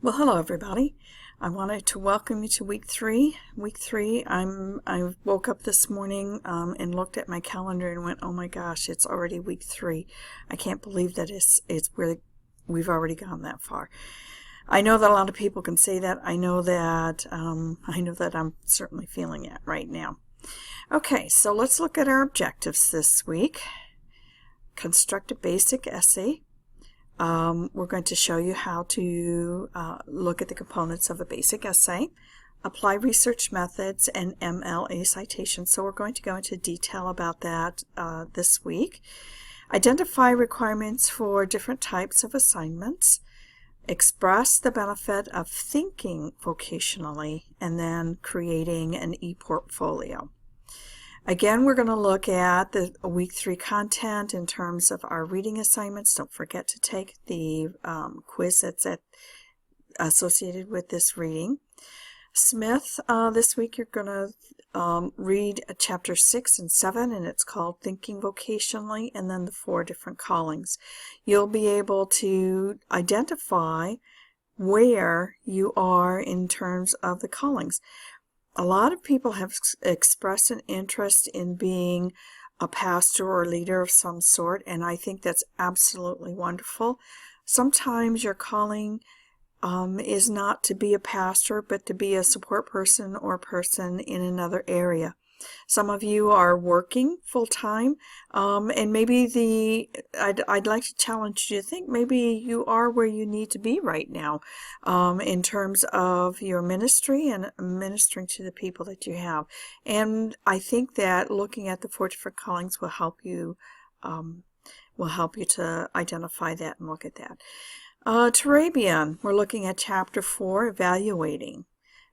Well, hello everybody. I wanted to welcome you to week three. Week three, I woke up this morning and looked at my calendar and went, "Oh my gosh, it's already week three. I can't believe that we've already gone that far." I know that a lot of people can say that. I know that I'm certainly feeling it right now. Okay, so let's look at our objectives this week. Construct a basic essay. We're going to show you how to look at the components of a basic essay, apply research methods, and MLA citations. So we're going to go into detail about that this week. Identify requirements for different types of assignments, express the benefit of thinking vocationally, and then creating an e-portfolio. Again, we're going to look at the week three content in terms of our reading assignments. Don't forget to take the quiz that's associated with this reading. Smith, this week you're going to read chapter 6 and 7, and it's called Thinking Vocationally, and then the 4 different callings. You'll be able to identify where you are in terms of the callings. A lot of people have expressed an interest in being a pastor or leader of some sort, and I think that's absolutely wonderful. Sometimes your calling is not to be a pastor, but to be a support person or person in another area. Some of you are working full-time, and maybe I'd like to challenge you to think maybe you are where you need to be right now in terms of your ministry and ministering to the people that you have. And I think that looking at the 4 different callings will help you to identify that and look at that. Turabian, we're looking at chapter 4,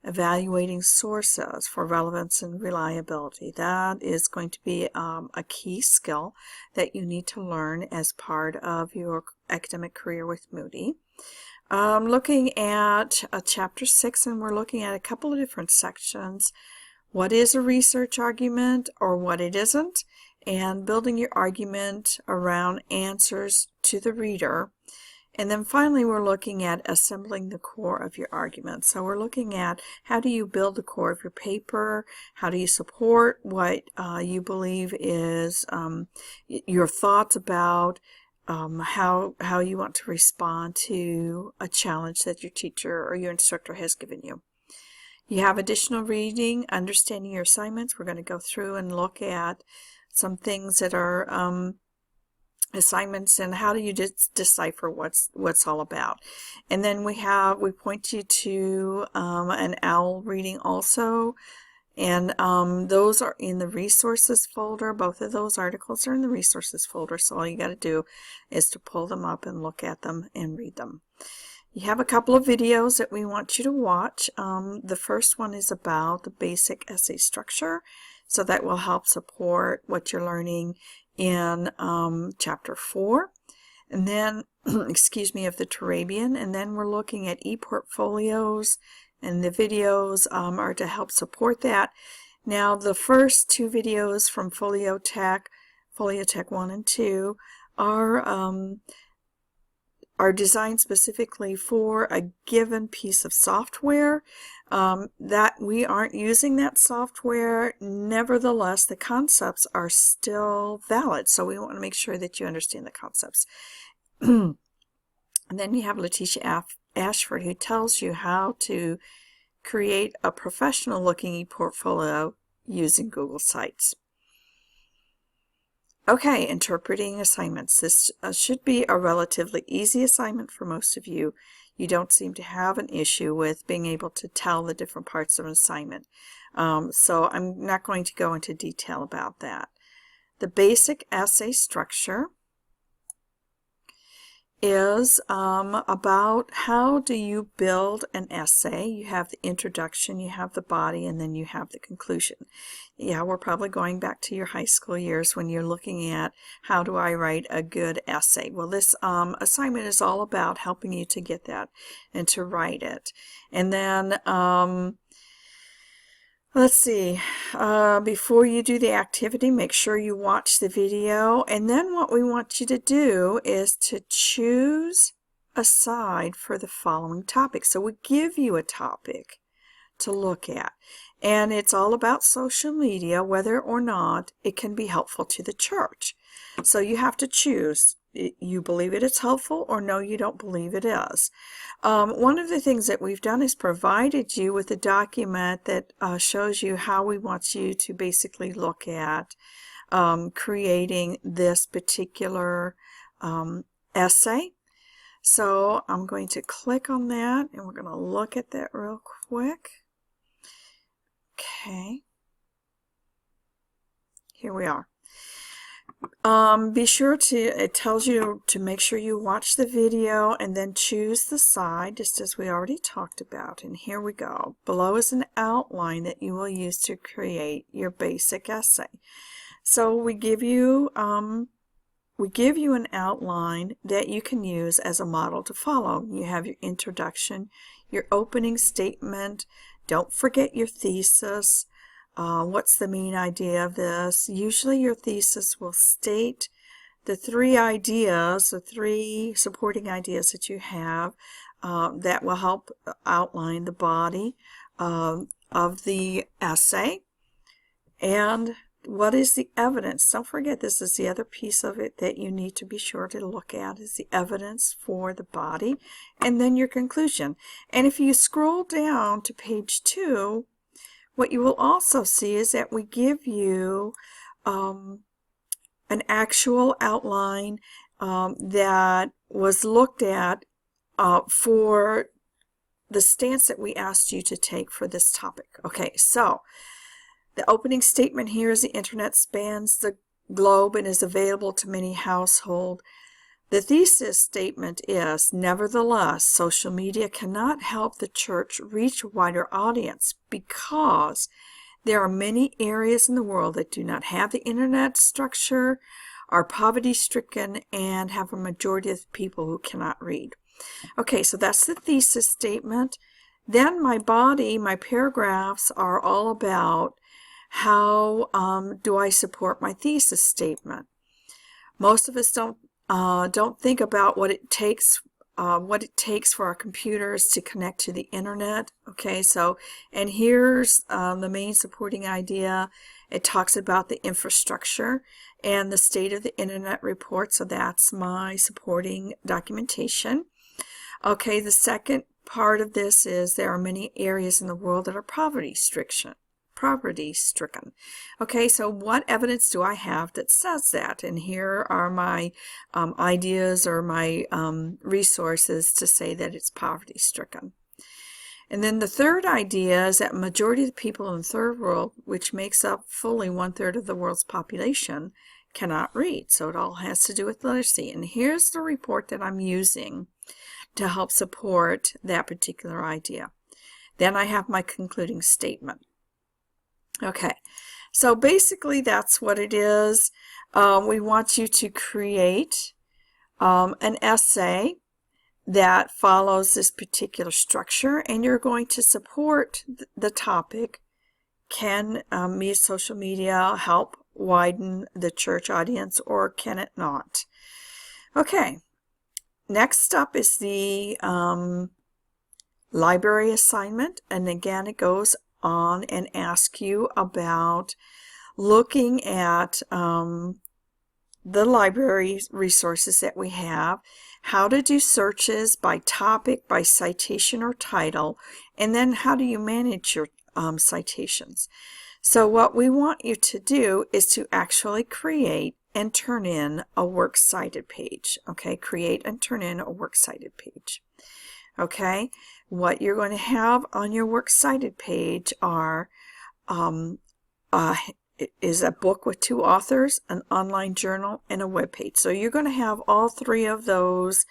evaluating sources for relevance and reliability. That is going to be a key skill that you need to learn as part of your academic career with Moody. Looking at chapter 6, and we're looking at a couple of different sections. What is a research argument or what it isn't, and building your argument around answers to the reader. And then finally, we're looking at assembling the core of your argument. So we're looking at how do you build the core of your paper, how do you support what you believe is your thoughts about how you want to respond to a challenge that your teacher or your instructor has given you. You have additional reading, understanding your assignments. We're going to go through and look at some things that are assignments and how do you decipher what's all about. And then we point you to an OWL reading also, and those are in the resources folder. Both of those articles are in the resources folder, so all you got to do is to pull them up and look at them and read them. You have a couple of videos that we want you to watch. The first one is about the basic essay structure, so that will help support what you're learning in chapter 4, and then excuse me, of the Turabian. And then we're looking at e-portfolios, and the videos are to help support that. Now the first 2 videos from Foliotech 1 and 2 are designed specifically for a given piece of software. That we aren't using that software. Nevertheless, the concepts are still valid, so we want to make sure that you understand the concepts. And then you have Letitia Ashford, who tells you how to create a professional looking e-portfolio using Google Sites. Okay, interpreting assignments. This should be a relatively easy assignment for most of you. You don't seem to have an issue with being able to tell the different parts of an assignment. So I'm not going to go into detail about that. The basic essay structure is about how do you build an essay. You have the introduction, you have the body, and then you have the conclusion. Yeah, we're probably going back to your high school years when you're looking at how do I write a good essay. Well, this assignment is all about helping you to get that and to write it. And then let's see, before you do the activity, make sure you watch the video. And then what we want you to do is to choose aside for the following topic. So we give you a topic to look at, and it's all about social media, whether or not it can be helpful to the church. So you have to choose. You believe it is helpful, or no, you don't believe it is. One of the things that we've done is provided you with a document that shows you how we want you to basically look at creating this particular essay. So I'm going to click on that, and we're going to look at that real quick. Okay, here we are. Be sure to, it tells you to make sure you watch the video and then choose the side, just as we already talked about. And here we go. Below is an outline that you will use to create your basic essay. So we give you an outline that you can use as a model to follow. You have your introduction, your opening statement. Don't forget your thesis. What's the main idea of this? Usually your thesis will state the three ideas, the three supporting ideas that you have that will help outline the body of the essay. And what is the evidence? Don't forget, this is the other piece of it that you need to be sure to look at, is the evidence for the body, and then your conclusion. And if you scroll down to page 2, what you will also see is that we give you an actual outline that was looked at for the stance that we asked you to take for this topic. Okay, so the opening statement here is the internet spans the globe and is available to many households. The thesis statement is, nevertheless, social media cannot help the church reach a wider audience because there are many areas in the world that do not have the internet structure, are poverty-stricken, and have a majority of people who cannot read. Okay, so that's the thesis statement. Then my body, my paragraphs are all about how do I support my thesis statement. Most of us don't think about what it takes for our computers to connect to the internet. Okay, so, and here's the main supporting idea. It talks about the infrastructure and the state of the internet report. So that's my supporting documentation. Okay, the second part of this is there are many areas in the world that are poverty-stricken. Okay, so what evidence do I have that says that? And here are my ideas or my resources to say that it's poverty-stricken. And then the third idea is that majority of the people in the third world, which makes up fully 1/3 of the world's population, cannot read. So it all has to do with literacy. And here's the report that I'm using to help support that particular idea. Then I have my concluding statement. Okay, so basically that's what it is. We want you to create an essay that follows this particular structure, and you're going to support the topic. Can me social media help widen the church audience, or can it not? Okay, next up is the library assignment, and again it goes on and ask you about looking at the library resources that we have, how to do searches by topic, by citation or title, and then how do you manage your citations. So what we want you to do is to actually create and turn in a works cited page. Okay, create and turn in a works cited page. Okay, what you're going to have on your works cited page are is a book with 2 authors, an online journal, and a web page. So you're going to have all 3 of those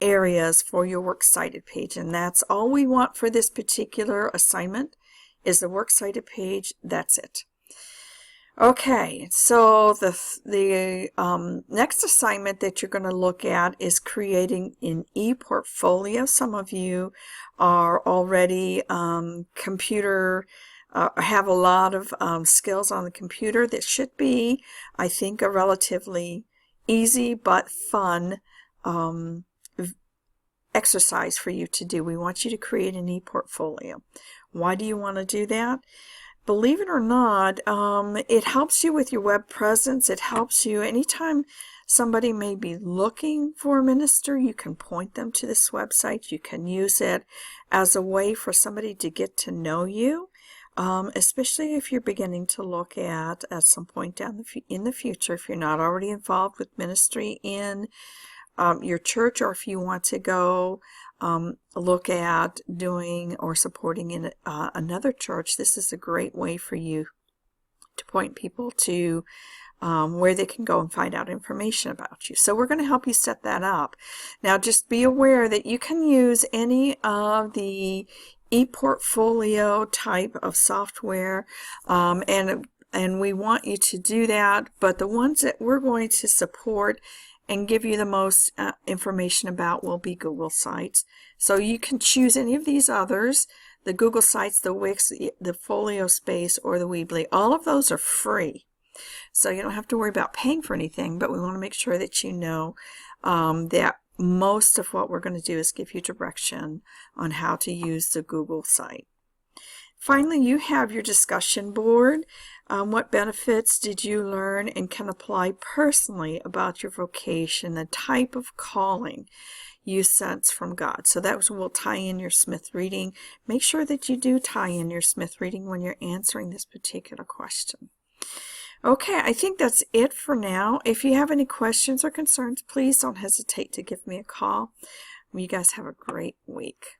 areas for your works cited page, and that's all we want for this particular assignment is the works cited page. That's it. Okay, so the next assignment that you're going to look at is creating an e-portfolio. Some of you are already computer, have a lot of skills on the computer. That should be, I think, a relatively easy but fun exercise for you to do. We want you to create an e-portfolio. Why do you want to do that? Believe it or not, it helps you with your web presence. It helps you anytime somebody may be looking for a minister, you can point them to this website. You can use it as a way for somebody to get to know you, especially if you're beginning to look at some point in the future, if you're not already involved with ministry in your church, or if you want to go look at doing or supporting in another church. This is a great way for you to point people to where they can go and find out information about you. So we're going to help you set that up. Now just be aware that you can use any of the ePortfolio type of software, and we want you to do that, but the ones that we're going to support and give you the most information about will be Google Sites. So you can choose any of these others, the Google Sites, the Wix, the FolioSpace, or the Weebly. All of those are free. So you don't have to worry about paying for anything, but we want to make sure that you know that most of what we're going to do is give you direction on how to use the Google site. Finally, you have your discussion board. What benefits did you learn and can apply personally about your vocation, the type of calling you sense from God? So that will tie in your Smith reading. Make sure that you do tie in your Smith reading when you're answering this particular question. Okay, I think that's it for now. If you have any questions or concerns, please don't hesitate to give me a call. You guys have a great week.